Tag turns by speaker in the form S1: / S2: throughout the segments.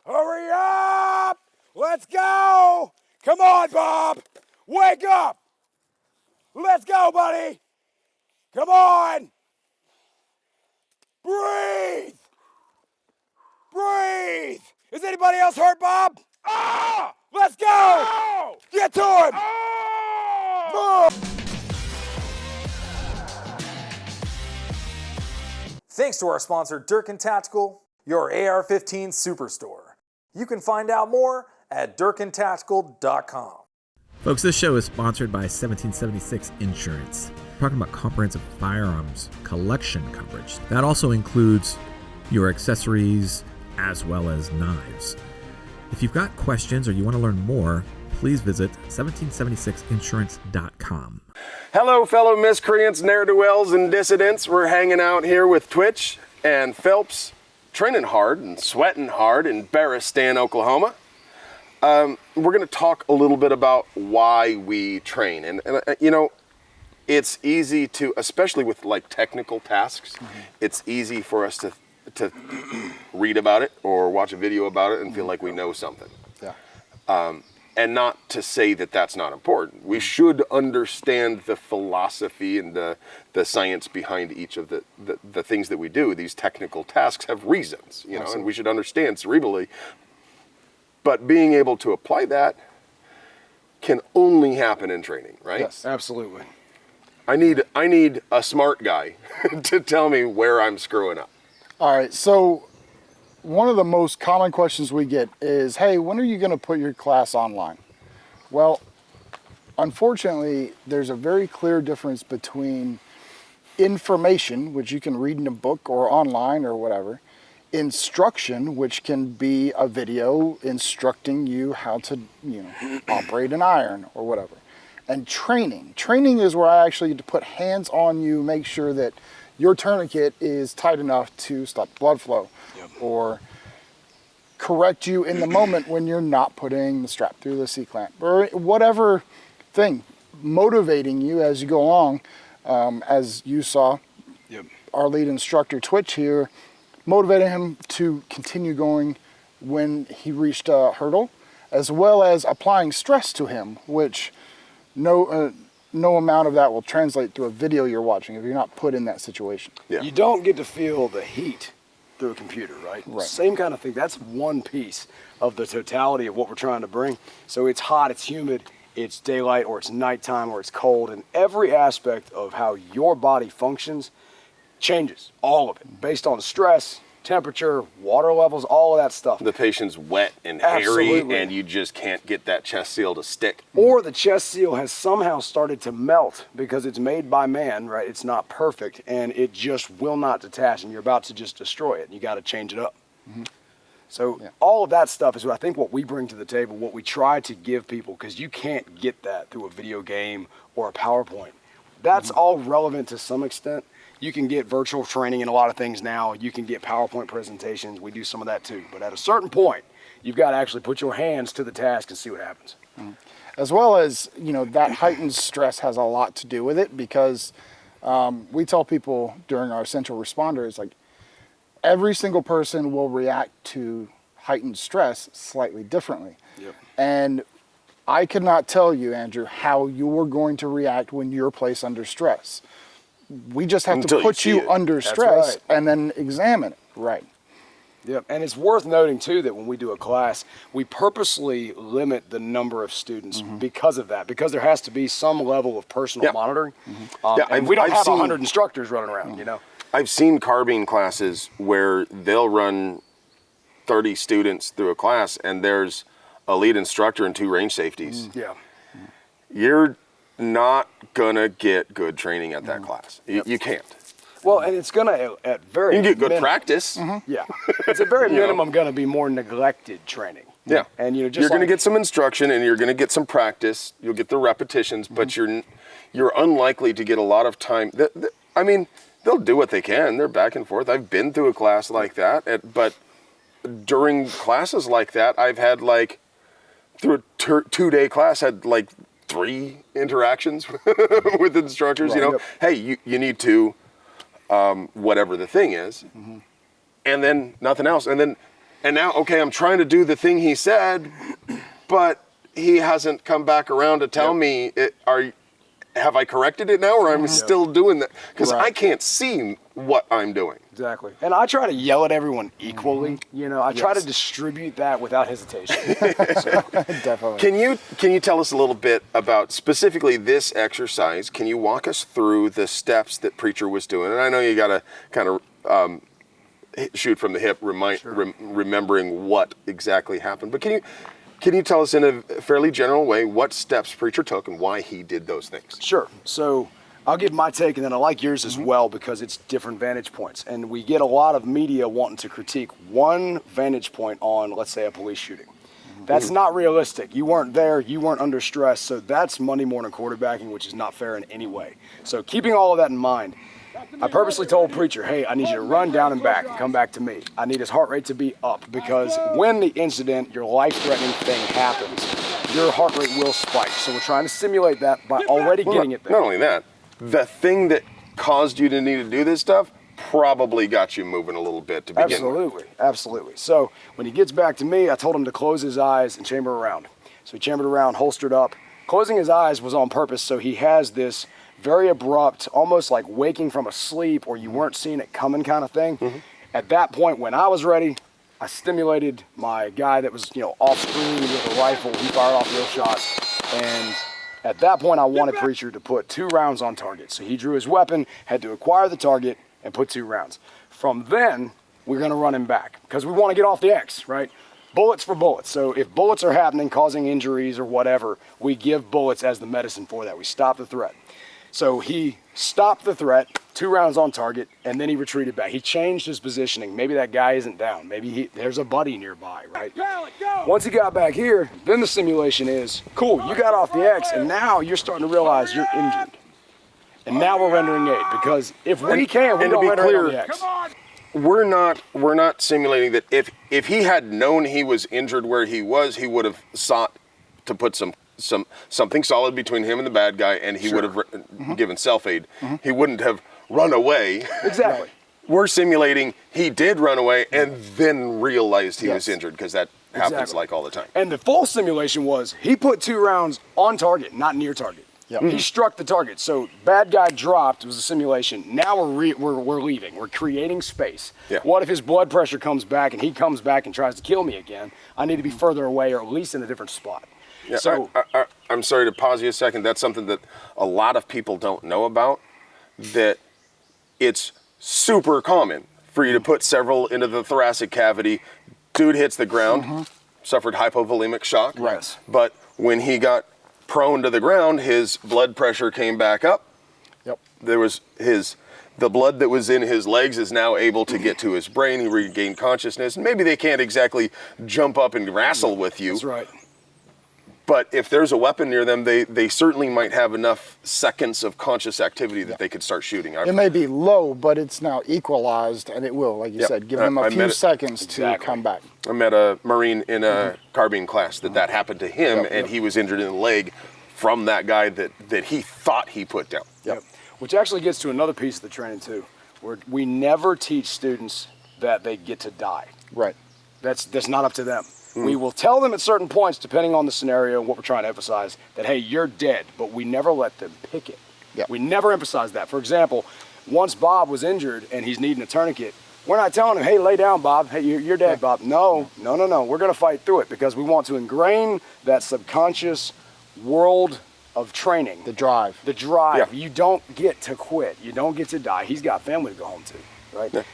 S1: Hurry up! Let's go! Come on, Bob! Wake up! Let's go, buddy! Come on! Breathe! Breathe! Is anybody else hurt, Bob? Ah! Let's go! Oh! Get to him! Oh!
S2: Thanks to our sponsor, Durkin Tactical, your AR-15 superstore. You can find out more at durkintactical.com.
S3: Folks, this show is sponsored by 1776 Insurance. We're talking about comprehensive firearms collection coverage. That also includes your accessories as well as knives. If you've got questions or you want to learn more, please visit 1776insurance.com.
S4: Hello, fellow miscreants, ne'er-do-wells, and dissidents. We're hanging out here with Twitch and Phelps, training hard and sweating hard in Barristan, Oklahoma. We're going to talk a little bit about why we train. And you know, it's easy to, especially with like technical tasks, it's easy for us to read about it or watch a video about it and feel like we know something.
S5: Yeah.
S4: And not to say that that's not important. We should understand the philosophy and the science behind each of the things that we do. These technical tasks have reasons, you know, and we should understand cerebrally. But being able to apply that can only happen in training, right?
S5: Yes, absolutely.
S4: I need a smart guy to tell me where I'm screwing up.
S5: All right, so one of the most common questions we get is, hey, when are you going to put your class online? Well, unfortunately, there's a very clear difference between information, which you can read in a book or online or whatever, instruction, which can be a video instructing you how to, you know, operate an iron or whatever, and training. Training is where I actually get to put hands on you, make sure that your tourniquet is tight enough to stop blood flow, or correct you in the moment when you're not putting the strap through the C-clamp, or whatever thing, motivating you as you go along, as you saw our lead instructor Twitch here, motivating him to continue going when he reached a hurdle, as well as applying stress to him, which no amount of that will translate through a video you're watching if you're not put in that situation.
S1: Yeah. You don't get to feel the heat through a computer, right? Same kind of thing. That's one piece of the totality of what we're trying to bring. So it's hot, it's humid, it's daylight, or it's nighttime, or it's cold, and every aspect of how your body functions changes, all of it, based on stress, temperature, water levels, all of that stuff.
S4: The patient's wet and hairy, and you just can't get that chest seal to stick.
S1: Or the chest seal has somehow started to melt because it's made by man, right? It's not perfect, and it just will not detach, and you're about to just destroy it, and you got to change it up. So all of that stuff is, I think, what we bring to the table, what we try to give people, because you can't get that through a video game or a PowerPoint. That's all relevant to some extent. You can get virtual training in a lot of things now. You can get PowerPoint presentations. We do some of that too. But at a certain point, you've got to actually put your hands to the task and see what happens.
S5: As well as, you know, that heightened stress has a lot to do with it, because we tell people during our essential responders, like, every single person will react to heightened stress slightly differently. And I could not tell you, Andrew, how you're going to react when you're placed under stress. We just have to put you under stress and then examine it. Right.
S1: Yep. And it's worth noting too that when we do a class, we purposely limit the number of students because of that, because there has to be some level of personal monitoring. And we don't have 100 instructors running around, you know.
S4: I've seen carbine classes where they'll run 30 students through a class and there's a lead instructor and 2 range safeties. You're not gonna get good training at that class. You can't.
S1: Well, and it's gonna at very
S4: you can get good practice.
S1: Yeah, it's a very minimum gonna be more neglected training.
S4: Yeah,
S1: and you know,
S4: you're gonna get some instruction and you're gonna get some practice. You'll get the repetitions, but you're unlikely to get a lot of time. I mean, they'll do what they can. They're back and forth. I've been through a class like that, but during classes like that, I've had like through a 2-day class had like 3 interactions with instructors, you know, hey, you need to, whatever the thing is, and then nothing else. And then And now, okay, I'm trying to do the thing he said, but he hasn't come back around to tell me, have I corrected it now, or I'm still doing that? Because I can't see what I'm doing.
S1: Exactly. And I try to yell at everyone equally. You know, I try to distribute that without hesitation.
S5: Definitely.
S4: Can you tell us a little bit about specifically this exercise? Can you walk us through the steps that Preacher was doing? And I know you got to kind of shoot from the hip, remembering what exactly happened. But can you tell us in a fairly general way what steps Preacher took and why he did those things?
S1: Sure. So I'll give my take, and then I like yours as well because it's different vantage points. And we get a lot of media wanting to critique one vantage point on, let's say, a police shooting. That's not realistic. You weren't there. You weren't under stress. So that's Monday morning quarterbacking, which is not fair in any way. So keeping all of that in mind, I purposely told Preacher, hey, I need you to run down and back and come back to me. I need his heart rate to be up because when the incident, your life-threatening thing happens, your heart rate will spike. So we're trying to simulate that by already getting it there.
S4: Not only that, the thing that caused you to need to do this stuff probably got you moving a little bit to begin with.
S1: Absolutely. So when he gets back to me, I told him to close his eyes and chamber around. So he chambered around, holstered up. Closing his eyes was on purpose, so he has this very abrupt, almost like waking from a sleep or you weren't seeing it coming kind of thing. At that point, when I was ready, I stimulated my guy that was, off screen with a rifle. He fired off real shots. And at that point, I wanted Preacher to put 2 rounds on target. So he drew his weapon, had to acquire the target, and put 2 rounds. From then, we're gonna run him back because we wanna get off the X, right? Bullets for bullets. So if bullets are happening, causing injuries or whatever, we give bullets as the medicine for that. We stop the threat. So he stopped the threat, 2 rounds on target, and then he retreated back. He changed his positioning. Maybe that guy isn't down. Maybe there's a buddy nearby, right? Once he got back here, then the simulation is, cool, you got off the X, and now you're starting to realize you're injured. And now we're rendering aid, because if we can, we don't render aid on the X.
S4: We're not simulating that if he had known he was injured where he was, he would have sought to put something solid between him and the bad guy, and he would have given self-aid. He wouldn't have run away.
S1: Exactly.
S4: We're simulating he did run away and then realized he was injured, because that happens like all the time.
S1: And the full simulation was he put 2 rounds on target, not near target. He struck the target. So bad guy dropped, it was a simulation. Now we're leaving. We're creating space. What if his blood pressure comes back and he comes back and tries to kill me again? I need to be further away or at least in a different spot.
S4: Yeah,
S1: so
S4: I'm sorry to pause you a second. That's something that a lot of people don't know about, that it's super common for you to put several into the thoracic cavity. Dude hits the ground, suffered hypovolemic shock.
S1: Right.
S4: But when he got prone to the ground, his blood pressure came back up. There was the blood that was in his legs is now able to get to his brain. He regained consciousness. Maybe they can't exactly jump up and wrestle with you.
S1: That's right.
S4: But if there's a weapon near them, they certainly might have enough seconds of conscious activity that they could start shooting.
S5: It may be low, but it's now equalized, and it will, like you said, give them a few seconds to come back.
S4: I met a Marine in a carbine class that happened to him, and he was injured in the leg from that guy that he thought he put down.
S1: Which actually gets to another piece of the training too, where we never teach students that they get to die.
S5: Right.
S1: That's not up to them. We will tell them at certain points, depending on the scenario and what we're trying to emphasize, that, hey, you're dead, but we never let them pick it. We never emphasize that. For example, once Bob was injured and he's needing a tourniquet, we're not telling him, hey, lay down, Bob. Hey, you're dead, Bob. No. We're going to fight through it because we want to ingrain that subconscious world of training.
S5: The drive.
S1: You don't get to quit. You don't get to die. He's got family to go home to. Right.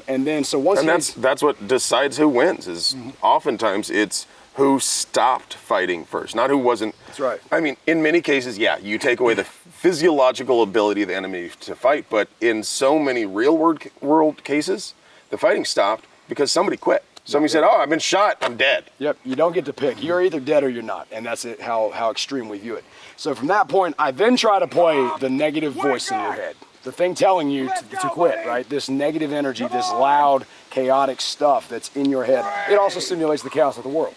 S1: And then so once
S4: that's what decides who wins is oftentimes it's who stopped fighting first, not who wasn't.
S1: That's right.
S4: I mean, in many cases, you take away the physiological ability of the enemy to fight, but in so many real world cases, the fighting stopped because somebody quit. Somebody said, "Oh, I've been shot. I'm dead."
S1: You don't get to pick. You're either dead or you're not, and that's it. How extreme we view it. So from that point, I then try to play the negative voice in your head. The thing telling you to quit, right? This negative energy, this loud, chaotic stuff that's in your head. It also simulates the chaos of the world.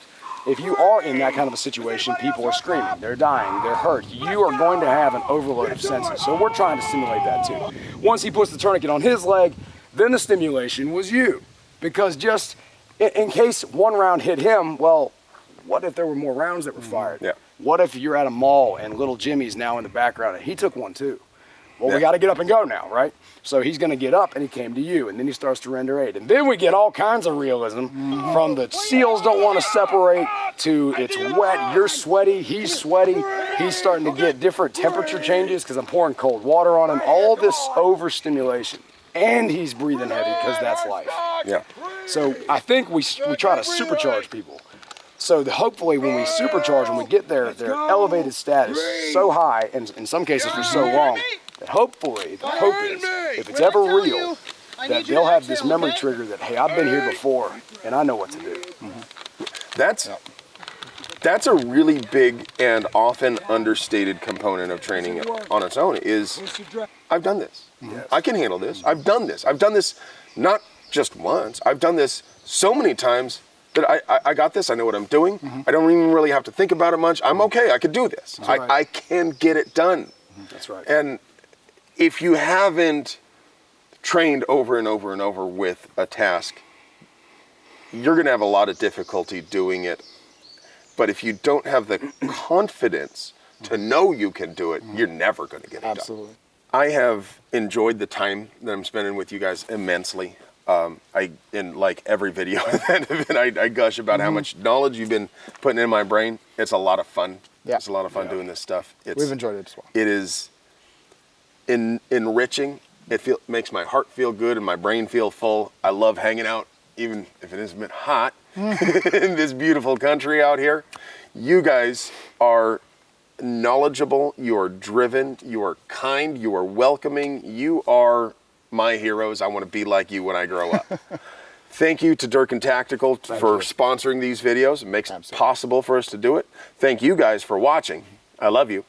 S1: If you are in that kind of a situation, people are screaming, they're dying, they're hurt. You are going to have an overload of senses. So we're trying to simulate that too. Once he puts the tourniquet on his leg, then the stimulation was you. Because just in case one round hit him, well, what if there were more rounds that were fired?
S4: Yeah.
S1: What if you're at a mall and little Jimmy's now in the background and he took one too? Well,
S4: Yeah.
S1: we got to get up and go now, right? So he's going to get up and he came to you, and then he starts to render aid. And then we get all kinds of realism from the seals don't want to separate to it's wet, you're sweaty, he's sweaty. He's starting to get different temperature changes because I'm pouring cold water on him. All this overstimulation. And he's breathing heavy because that's life.
S4: Yeah.
S1: So I think we try to supercharge people. So hopefully when we supercharge them, we get their elevated status so high, and in some cases for so long, that hopefully the hope is, if it's ever real, that they'll have this memory trigger that, hey, I've been here before, and I know what to do.
S4: That's a really big and often understated component of training on its own is, I've done this. I can handle this. I've done this. I've done this not just once. I've done this so many times that I got this. I know what I'm doing. I don't even really have to think about it much. I'm okay. I could do this.
S1: Right.
S4: I can get it done.
S1: That's right.
S4: And if you haven't trained over and over and over with a task, you're going to have a lot of difficulty doing it. But if you don't have the confidence to know you can do it, you're never going to get it done.
S5: Absolutely.
S4: I have enjoyed the time that I'm spending with you guys immensely. In like every video I gush about how much knowledge you've been putting in my brain. It's a lot of fun.
S5: Yeah.
S4: It's a lot of fun doing this stuff.
S5: We've enjoyed it as well.
S4: It is enriching. It makes my heart feel good and my brain feel full. I love hanging out, even if it is a bit hot in this beautiful country out here. You guys are knowledgeable, you are driven, you are kind, you are welcoming, you are my heroes. I want to be like you when I grow up. Thank you to Durkin Tactical for sponsoring these videos. It makes it possible for us to do it. Thank you guys for watching. I love you.